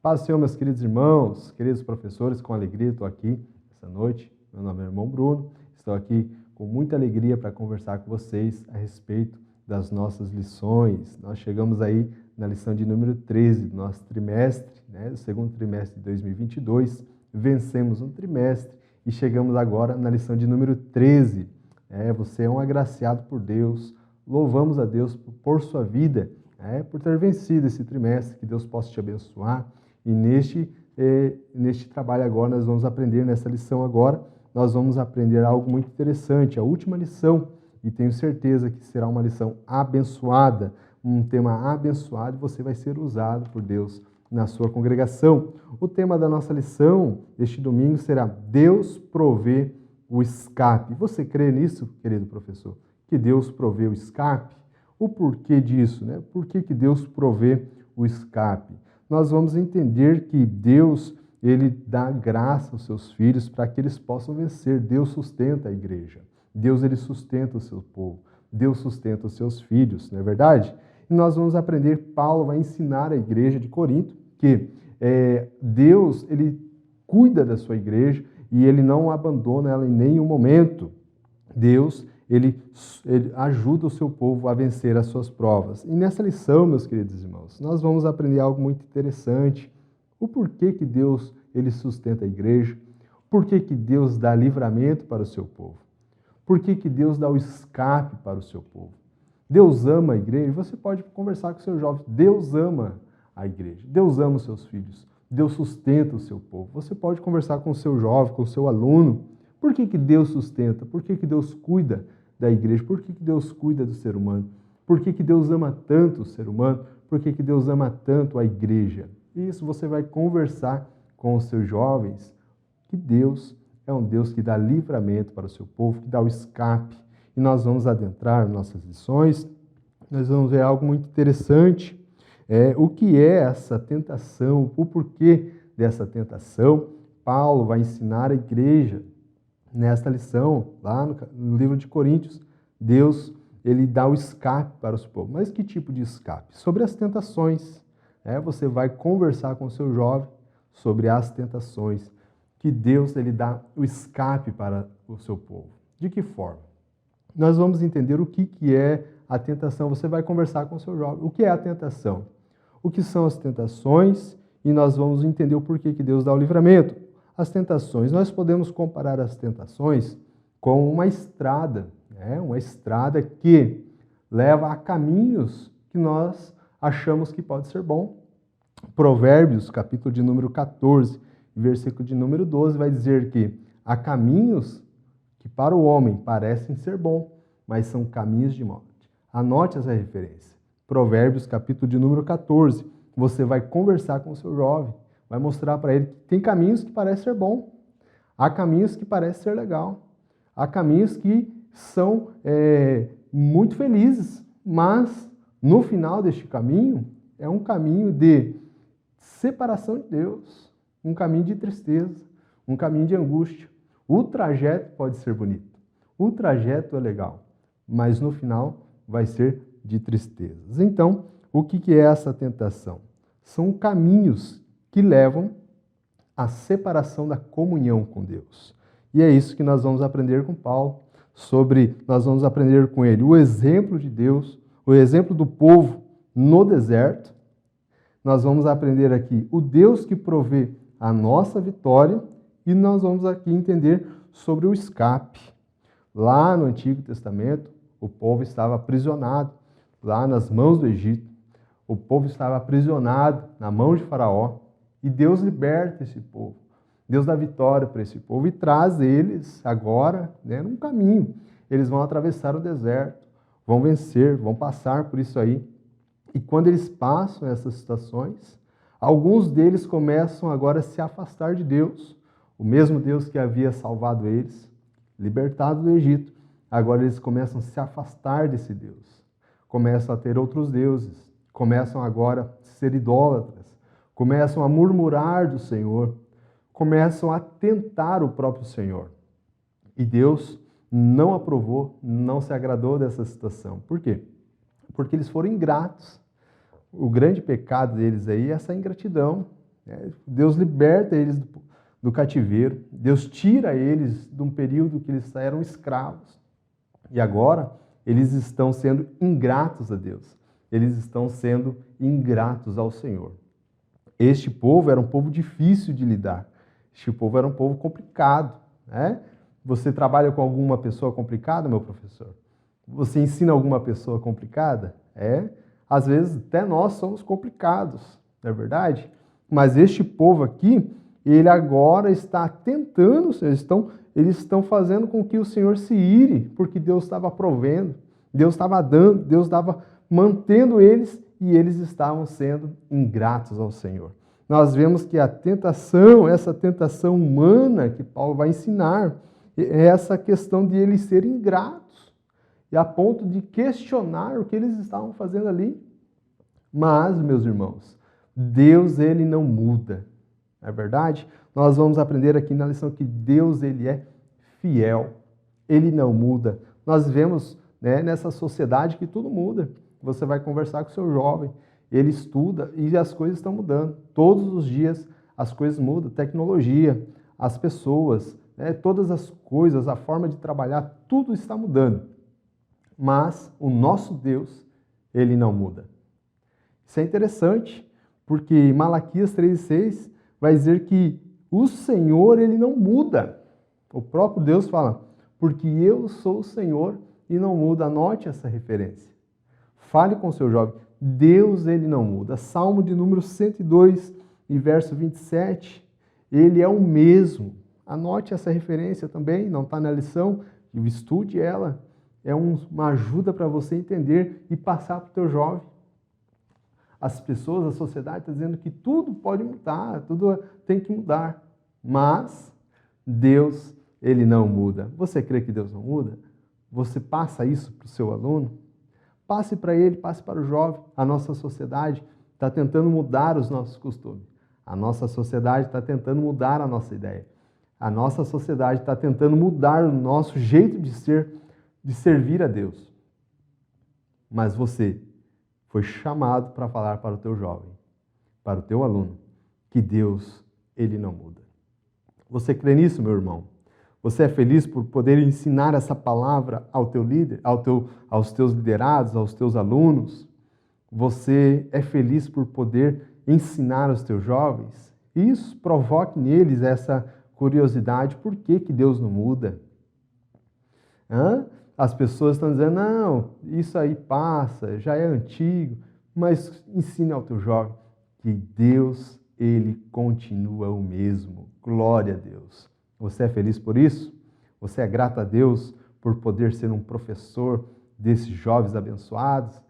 Paz do Senhor, meus queridos irmãos, queridos professores, com alegria estou aqui essa noite. Meu nome é irmão Bruno, estou aqui com muita alegria para conversar com vocês a respeito das nossas lições. Nós chegamos aí na lição de número 13 do nosso trimestre, do segundo trimestre de 2022. Vencemos um trimestre e chegamos agora na lição de número 13. Você é um agraciado por Deus, louvamos a Deus por sua vida, por ter vencido esse trimestre, que Deus possa te abençoar. E neste trabalho agora, nós vamos aprender, nessa lição agora, nós vamos aprender algo muito interessante, a última lição, e tenho certeza que será uma lição abençoada, um tema abençoado, e você vai ser usado por Deus na sua congregação. O tema da nossa lição deste domingo será Deus provê o escape. Você crê nisso, querido professor? Que Deus provê o escape? O porquê disso, né? Por que Deus provê o escape? Nós vamos entender que Deus, Ele dá graça aos seus filhos para que eles possam vencer. Deus sustenta a igreja. Deus, Ele sustenta o seu povo. Deus sustenta os seus filhos, não é verdade? E nós vamos aprender, Paulo vai ensinar a igreja de Corinto que Deus, Ele cuida da sua igreja e Ele não abandona ela em nenhum momento. Deus, ele ajuda o seu povo a vencer as suas provas. E nessa lição, meus queridos irmãos, nós vamos aprender algo muito interessante. O porquê que Deus, Ele sustenta a igreja. Por que Deus dá livramento para o seu povo. Por que Deus dá o escape para o seu povo. Deus ama a igreja. Você pode conversar com seus jovens. Deus ama a igreja. Deus ama os seus filhos. Deus sustenta o seu povo. Você pode conversar com o seu jovem, com o seu aluno. Por que Deus sustenta? Por que Deus cuida da igreja? Por que Deus cuida do ser humano? Por que Deus ama tanto o ser humano? Por que Deus ama tanto a igreja? Isso você vai conversar com os seus jovens, que Deus é um Deus que dá livramento para o seu povo, que dá o escape. E nós vamos adentrar nossas lições, nós vamos ver algo muito interessante, o que é essa tentação, o porquê dessa tentação. Paulo vai ensinar a igreja. Nesta lição, lá no livro de Coríntios, Deus, Ele dá o escape para os povos. Mas que tipo de escape? Sobre as tentações. Você vai conversar com o seu jovem sobre as tentações. Que Deus, Ele dá o escape para o seu povo. De que forma? Nós vamos entender o que é a tentação. Você vai conversar com o seu jovem. O que é a tentação? O que são as tentações? E nós vamos entender o porquê que Deus dá o livramento. As tentações, nós podemos comparar as tentações com uma estrada que leva a caminhos que nós achamos que pode ser bom. Provérbios, capítulo de número 14, versículo de número 12, vai dizer que há caminhos que para o homem parecem ser bom, mas são caminhos de morte. Anote essa referência. Provérbios, capítulo de número 14, você vai conversar com o seu jovem, vai mostrar para ele que tem caminhos que parecem ser bom, há caminhos que parecem ser legal, há caminhos que são muito felizes, mas no final deste caminho é um caminho de separação de Deus, um caminho de tristeza, um caminho de angústia. O trajeto pode ser bonito, o trajeto é legal, mas no final vai ser de tristezas. Então, o que é essa tentação? São caminhos que levam à separação da comunhão com Deus. E é isso que nós vamos aprender com Paulo, nós vamos aprender com ele o exemplo de Deus, o exemplo do povo no deserto. Nós vamos aprender aqui o Deus que provê a nossa vitória e nós vamos aqui entender sobre o escape. Lá no Antigo Testamento, o povo estava aprisionado lá nas mãos do Egito. O povo estava aprisionado na mão de Faraó. E Deus liberta esse povo. Deus dá vitória para esse povo e traz eles agora num caminho. Eles vão atravessar o deserto, vão vencer, vão passar por isso aí. E quando eles passam essas situações, alguns deles começam agora a se afastar de Deus. O mesmo Deus que havia salvado eles, libertado do Egito. Agora eles começam a se afastar desse Deus. Começam a ter outros deuses. Começam agora a ser idólatras. Começam a murmurar do Senhor, começam a tentar o próprio Senhor. E Deus não aprovou, não se agradou dessa situação. Por quê? Porque eles foram ingratos. O grande pecado deles aí é essa ingratidão. Deus liberta eles do cativeiro, Deus tira eles de um período que eles eram escravos. E agora eles estão sendo ingratos a Deus, eles estão sendo ingratos ao Senhor. Este povo era um povo difícil de lidar, este povo era um povo complicado, né? Você trabalha com alguma pessoa complicada, meu professor? Você ensina alguma pessoa complicada? Às vezes até nós somos complicados, não é verdade? Mas este povo aqui, ele agora está tentando, eles estão fazendo com que o Senhor se ire, porque Deus estava provendo, Deus estava dando, Deus estava mantendo eles e eles estavam sendo ingratos ao Senhor. Nós vemos que a tentação, essa tentação humana que Paulo vai ensinar, é essa questão de eles serem ingratos, e a ponto de questionar o que eles estavam fazendo ali. Mas, meus irmãos, Deus, ele não muda, não é verdade? Nós vamos aprender aqui na lição que Deus, ele é fiel, ele não muda. Nós vemos, né, nessa sociedade que tudo muda. Você vai conversar com o seu jovem, ele estuda e as coisas estão mudando. Todos os dias as coisas mudam, tecnologia, as pessoas, né, todas as coisas, a forma de trabalhar, tudo está mudando. Mas o nosso Deus, ele não muda. Isso é interessante, porque Malaquias 3,6 vai dizer que o Senhor, ele não muda. O próprio Deus fala, porque eu sou o Senhor e não muda. Anote essa referência. Fale com o seu jovem. Deus, ele não muda. Salmo de número 102 e verso 27, ele é o mesmo. Anote essa referência também, não está na lição, estude ela. É uma ajuda para você entender e passar para o teu jovem. As pessoas, a sociedade está dizendo que tudo pode mudar, tudo tem que mudar. Mas Deus, ele não muda. Você crê que Deus não muda? Você passa isso para o seu aluno? Passe para ele, passe para o jovem. A nossa sociedade está tentando mudar os nossos costumes. A nossa sociedade está tentando mudar a nossa ideia. A nossa sociedade está tentando mudar o nosso jeito de ser, de servir a Deus. Mas você foi chamado para falar para o teu jovem, para o teu aluno, que Deus, ele não muda. Você crê nisso, meu irmão? Você é feliz por poder ensinar essa palavra ao teu líder, aos teus liderados, aos teus alunos? Você é feliz por poder ensinar aos teus jovens? Isso provoque neles essa curiosidade. Por que Deus não muda? As pessoas estão dizendo, não, isso aí passa, já é antigo, mas ensine ao teu jovem que Deus, ele continua o mesmo. Glória a Deus. Você é feliz por isso? Você é grato a Deus por poder ser um professor desses jovens abençoados?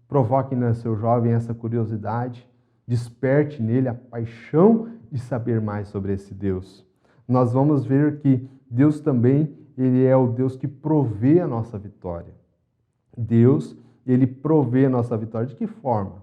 Provoque no seu jovem essa curiosidade, desperte nele a paixão de saber mais sobre esse Deus. Nós vamos ver que Deus também, ele é o Deus que provê a nossa vitória. Deus, ele provê a nossa vitória. De que forma?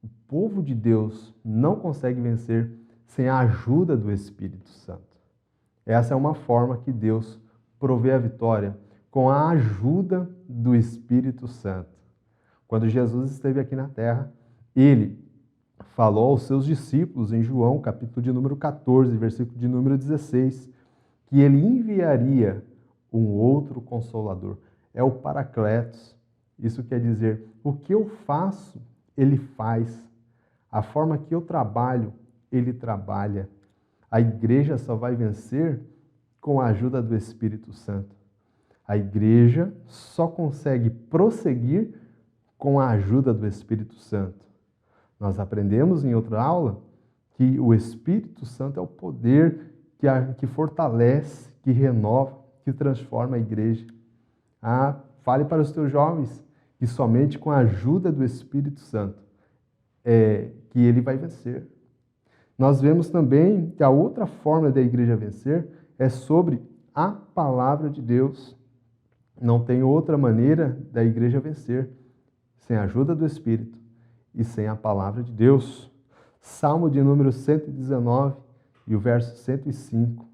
O povo de Deus não consegue vencer sem a ajuda do Espírito Santo. Essa é uma forma que Deus provê a vitória, com a ajuda do Espírito Santo. Quando Jesus esteve aqui na terra, ele falou aos seus discípulos em João, capítulo de número 14, versículo de número 16, que ele enviaria um outro Consolador. É o Paracletos. Isso quer dizer, o que eu faço, ele faz. A forma que eu trabalho, ele trabalha. A igreja só vai vencer com a ajuda do Espírito Santo. A igreja só consegue prosseguir com a ajuda do Espírito Santo. Nós aprendemos em outra aula que o Espírito Santo é o poder que fortalece, que renova, que transforma a igreja. Fale para os teus jovens que somente com a ajuda do Espírito Santo que ele vai vencer. Nós vemos também que a outra forma da igreja vencer é sobre a palavra de Deus. Não tem outra maneira da igreja vencer sem a ajuda do Espírito e sem a palavra de Deus. Salmo de número 119 e o verso 105.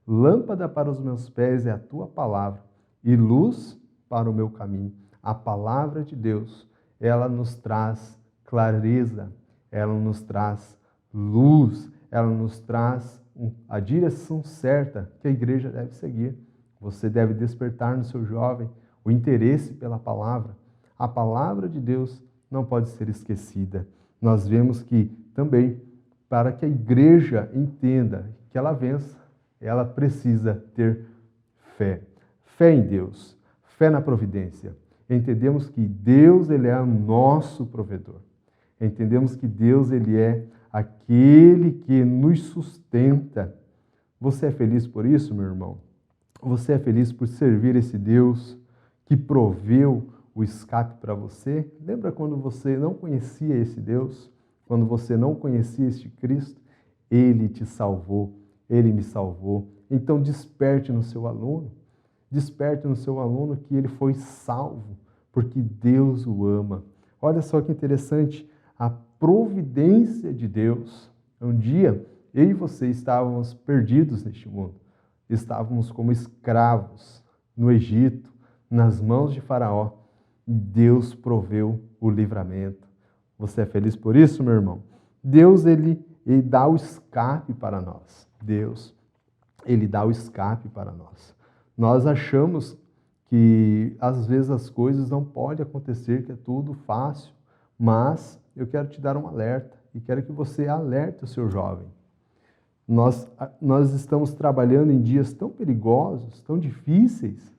Lâmpada para os meus pés é a tua palavra e luz para o meu caminho. A palavra de Deus, ela nos traz clareza, ela nos traz luz, ela nos traz a direção certa que a igreja deve seguir. Você deve despertar no seu jovem o interesse pela palavra. A palavra de Deus não pode ser esquecida. Nós vemos que também, para que a igreja entenda que ela vença, ela precisa ter fé. Fé em Deus, fé na providência. Entendemos que Deus, ele é o nosso provedor. Entendemos que Deus, ele é aquele que nos sustenta. Você é feliz por isso, meu irmão? Você é feliz por servir esse Deus que proveu o escape para você? Lembra quando você não conhecia esse Deus? Quando você não conhecia este Cristo? Ele te salvou, ele me salvou. Então desperte no seu aluno que ele foi salvo, porque Deus o ama. Olha só que interessante, a providência de Deus. Um dia, eu e você estávamos perdidos neste mundo. Estávamos como escravos no Egito, nas mãos de Faraó. E Deus proveu o livramento. Você é feliz por isso, meu irmão? Deus, ele dá o escape para nós. Deus, ele dá o escape para nós. Nós achamos que às vezes as coisas não podem acontecer, que é tudo fácil, mas eu quero te dar um alerta e quero que você alerte o seu jovem. Nós estamos trabalhando em dias tão perigosos, tão difíceis,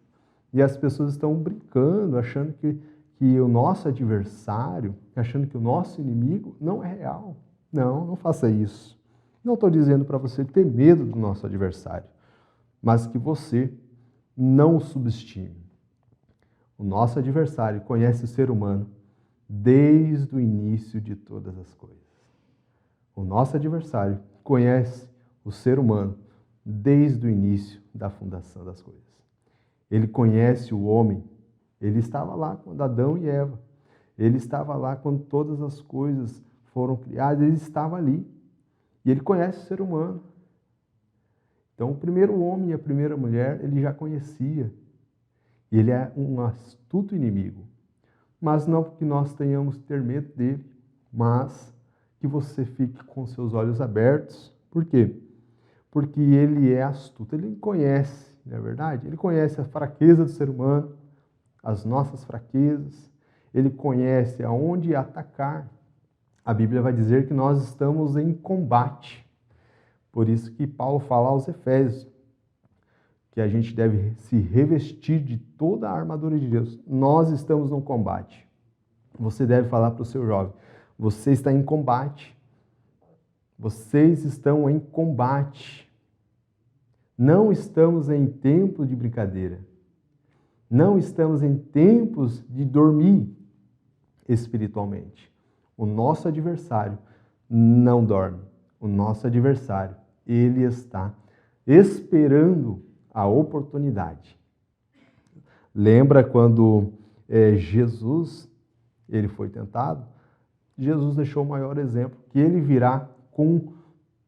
e as pessoas estão brincando, achando que o nosso adversário, achando que o nosso inimigo não é real. Não faça isso. Não estou dizendo para você ter medo do nosso adversário, mas que você não o subestime. O nosso adversário conhece o ser humano desde o início de todas as coisas. O nosso adversário conhece o ser humano desde o início da fundação das coisas. Ele conhece o homem. Ele estava lá quando Adão e Eva. Ele estava lá quando todas as coisas foram criadas. Ele estava ali. E ele conhece o ser humano. Então, o primeiro homem e a primeira mulher, ele já conhecia. E ele é um astuto inimigo. Mas não que nós tenhamos que ter medo dele, mas que você fique com seus olhos abertos. Por quê? Porque ele é astuto, ele conhece, não é verdade? Ele conhece a fraqueza do ser humano, as nossas fraquezas, ele conhece aonde atacar. A Bíblia vai dizer que nós estamos em combate. Por isso que Paulo fala aos Efésios que a gente deve se revestir de toda a armadura de Deus. Nós estamos no combate. Você deve falar para o seu jovem, você está em combate. Vocês estão em combate. Não estamos em tempos de brincadeira. Não estamos em tempos de dormir espiritualmente. O nosso adversário não dorme. O nosso adversário, ele está esperando a oportunidade. Lembra quando Jesus ele foi tentado? Jesus deixou o maior exemplo, que ele virá com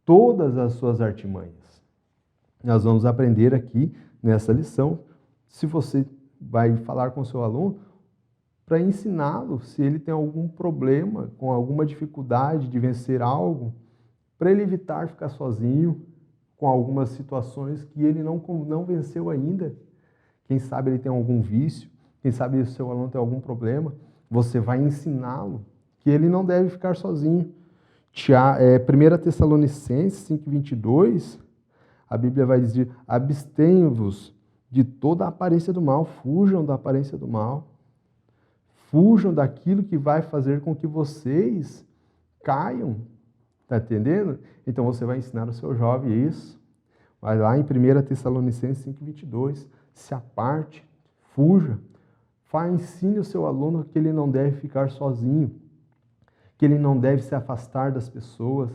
todas as suas artimanhas. Nós vamos aprender aqui nessa lição, se você vai falar com o seu aluno, para ensiná-lo se ele tem algum problema, com alguma dificuldade de vencer algo, para ele evitar ficar sozinho com algumas situações que ele não venceu ainda. Quem sabe ele tem algum vício, quem sabe o seu aluno tem algum problema, você vai ensiná-lo que ele não deve ficar sozinho. 1 Tessalonicenses 5:22, a Bíblia vai dizer, abstenham-vos de toda a aparência do mal, fujam da aparência do mal, fujam daquilo que vai fazer com que vocês caiam. Está entendendo? Então você vai ensinar o seu jovem isso. Vai lá em 1 Tessalonicenses 5:22, se aparte, fuja. Ensine o seu aluno que ele não deve ficar sozinho, que ele não deve se afastar das pessoas,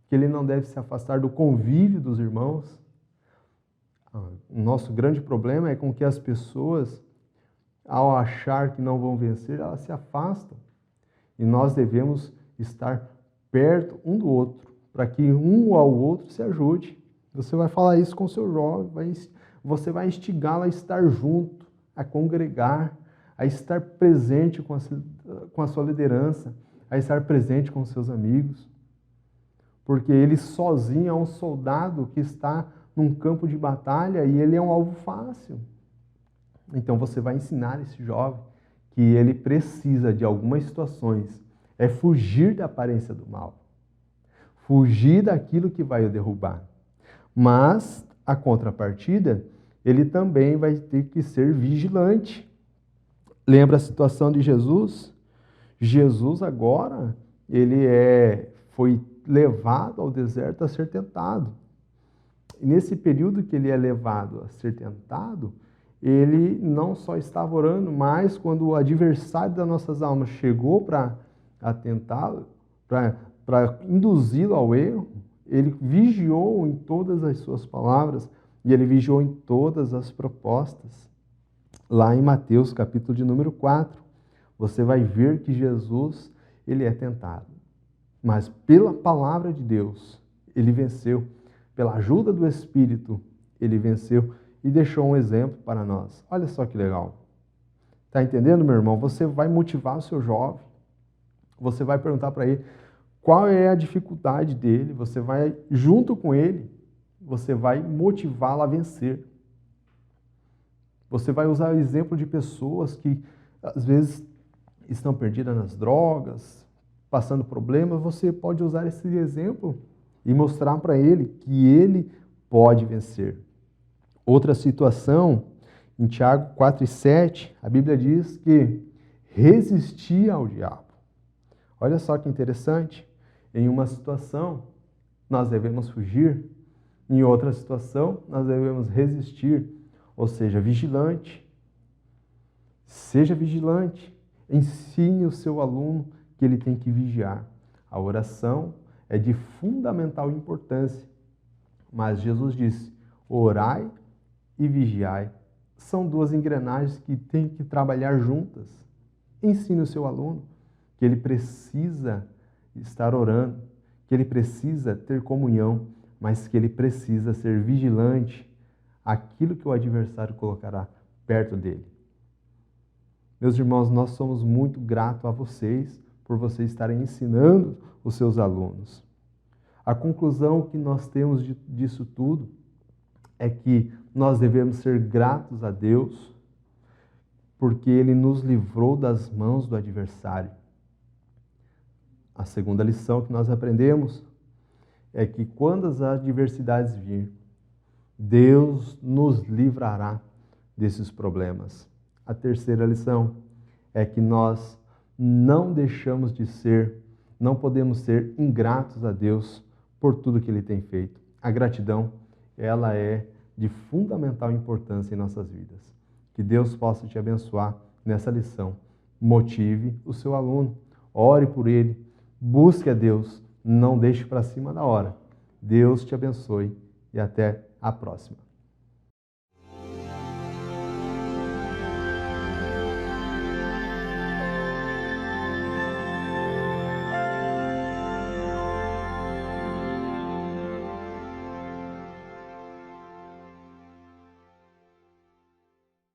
que ele não deve se afastar do convívio dos irmãos. O nosso grande problema é com que as pessoas, ao achar que não vão vencer, elas se afastam. E nós devemos estar perto um do outro, para que um ao outro se ajude. Você vai falar isso com o seu jovem, você vai instigá-lo a estar junto, a congregar, a estar presente com a sua liderança, a estar presente com os seus amigos. porque ele sozinho é um soldado que está num campo de batalha e ele é um alvo fácil. Então você vai ensinar esse jovem que ele precisa de algumas situações, é fugir da aparência do mal, fugir daquilo que vai o derrubar. Mas, a contrapartida, ele também vai ter que ser vigilante. Lembra a situação de Jesus? Jesus agora, foi levado ao deserto a ser tentado. E nesse período que ele é levado a ser tentado, ele não só estava orando, mas quando o adversário das nossas almas chegou para tentá-lo, para induzi-lo ao erro, ele vigiou em todas as suas palavras e ele vigiou em todas as propostas. Lá em Mateus, capítulo de número 4, você vai ver que Jesus, ele é tentado. Mas pela palavra de Deus, ele venceu. Pela ajuda do Espírito, ele venceu e deixou um exemplo para nós. Olha só que legal. Está entendendo, meu irmão? Você vai motivar o seu jovem. Você vai perguntar para ele qual é a dificuldade dele. Você vai, junto com ele, você vai motivá-lo a vencer. Você vai usar o exemplo de pessoas que, às vezes, estão perdidas nas drogas, passando problemas. Você pode usar esse exemplo e mostrar para ele que ele pode vencer. Outra situação, em Tiago 4:7, a Bíblia diz que resistia ao diabo. Olha só que interessante. Em uma situação, nós devemos fugir. Em outra situação, nós devemos resistir. Ou seja, vigilante. Seja vigilante. Ensine o seu aluno que ele tem que vigiar. A oração é de fundamental importância. Mas Jesus disse, orai e vigiai. São duas engrenagens que têm que trabalhar juntas. Ensine o seu aluno que ele precisa estar orando, que ele precisa ter comunhão, mas que ele precisa ser vigilante àquilo que o adversário colocará perto dele. Meus irmãos, nós somos muito gratos a vocês por vocês estarem ensinando os seus alunos. A conclusão que nós temos disso tudo é que nós devemos ser gratos a Deus porque Ele nos livrou das mãos do adversário. A segunda lição que nós aprendemos é que quando as adversidades virem, Deus nos livrará desses problemas. A terceira lição é que nós não deixamos de ser, não podemos ser ingratos a Deus por tudo que Ele tem feito. A gratidão, ela é de fundamental importância em nossas vidas. Que Deus possa te abençoar nessa lição. Motive o seu aluno, ore por ele, busque a Deus, não deixe para cima da hora. Deus te abençoe e até a próxima.